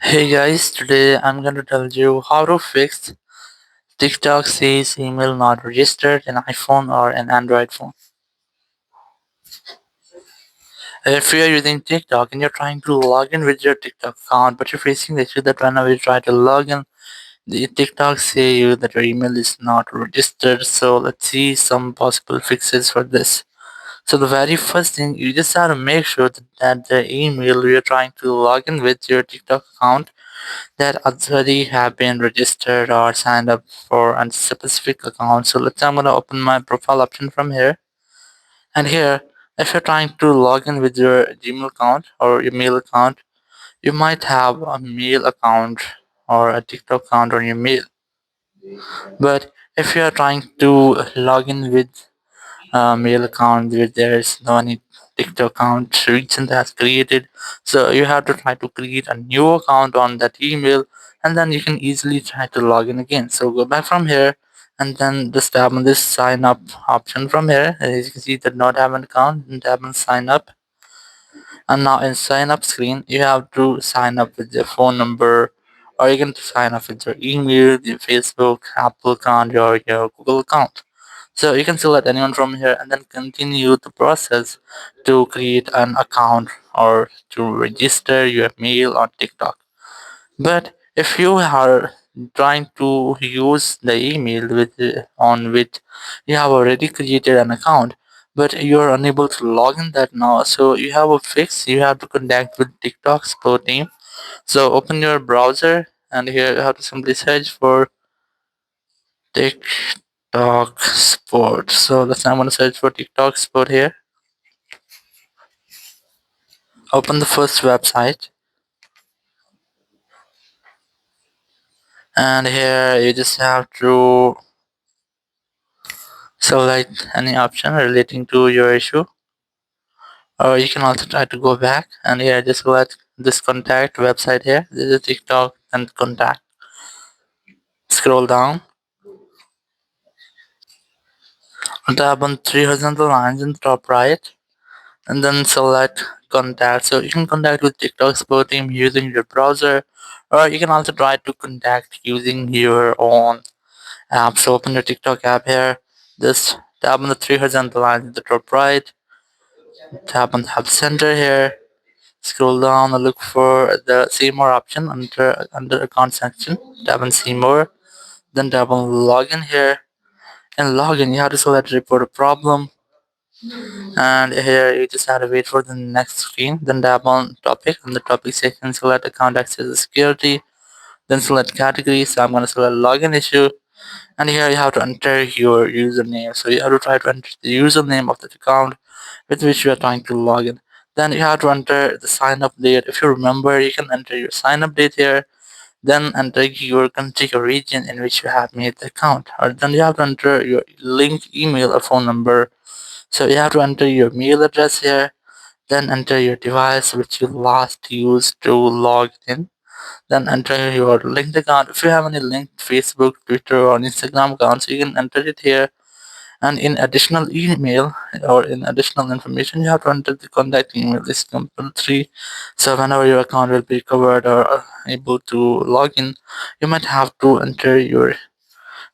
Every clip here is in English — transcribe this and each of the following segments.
Hey guys, today I'm going to tell you how to fix TikTok says email not registered in iPhone or an Android phone. If you're using TikTok and you're trying to log in with your TikTok account, but you're facing the issue that whenever you try to log in, the TikTok say you that your email is not registered. So let's see some possible fixes for this. So the very first thing, you just have to make sure that the email you're trying to log in with your TikTok account that already have been registered or signed up for a specific account. So let's say I'm gonna open my profile option from here. And here, if you're trying to log in with your Gmail account or your mail account, you might have a mail account or a TikTok account on your mail. But if you are trying to log in with mail account where there is no any TikTok account recent has created. So you have to try to create a new account on that email and then you can easily try to log in again. So go back from here and then just tap on this sign up option from here. As you can see that not have an account and tap on sign up. And now in sign up screen you have to sign up with your phone number or you can sign up with your email, your Facebook, Apple account or your Google account. So you can select anyone from here and then continue the process to create an account or to register your mail on TikTok. But if you are trying to use the email on which you have already created an account, but you are unable to log in that now, so you have a fix. You have to contact with TikTok support team. So open your browser and here you have to simply search for TikTok Sport. So let's I'm gonna search for TikTok Sport here. Open the first website and here you just have to select any option relating to your issue. Or you can also try to go back and here just select this contact website here. This is TikTok and contact. Scroll down. Tap on three horizontal lines in the top right and then select contact. So you can contact with TikTok support team using your browser, or you can also try to contact using your own app. So open your TikTok app here. Just tap on the three horizontal lines at the top right. Tap on the Hub Center here. Scroll down and look for the See More option under account section. Tap on See More. Then tap on Login here. In Login, you have to select Report a Problem. And here you just have to wait for the next screen. Then tap on Topic. On the topic section, select Account Access Security. Then select Category. So I'm going to select Login Issue. And here you have to enter your username. So you have to try to enter the username of that account with which you are trying to log in. Then you have to enter the sign up date. If you remember, you can enter your sign up date here. Then enter your country or region in which you have made the account. Or then you have to enter your link email or phone number. So you have to enter your mail address here. Then enter your device which you last used to log in. Then enter your linked account. If you have any linked Facebook, Twitter, or Instagram accounts, you can enter it here. And in additional email or in additional information, you have to enter the contact email is compulsory. So whenever your account will be covered or able to log in, you might have to enter your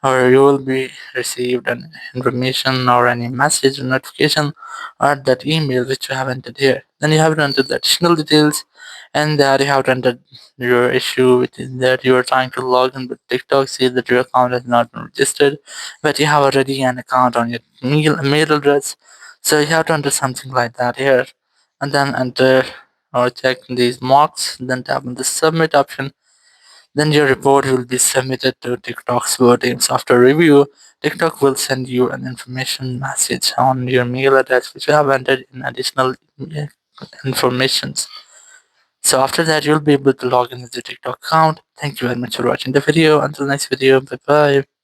or you will be received an information or any message or notification or that email which you have entered here. Then you have to enter the additional details and there you have to enter your issue which is that you are trying to log in with TikTok, see that your account has not been registered, but you have already an account on your mail address. So you have to enter something like that here and then enter or check these marks, then tap on the submit option. Then your report will be submitted to TikTok's teams. After review, TikTok will send you an information message on your mail address which you have entered in additional informations. So after that, you'll be able to log in with your TikTok account. Thank you very much for watching the video. Until next video, bye bye.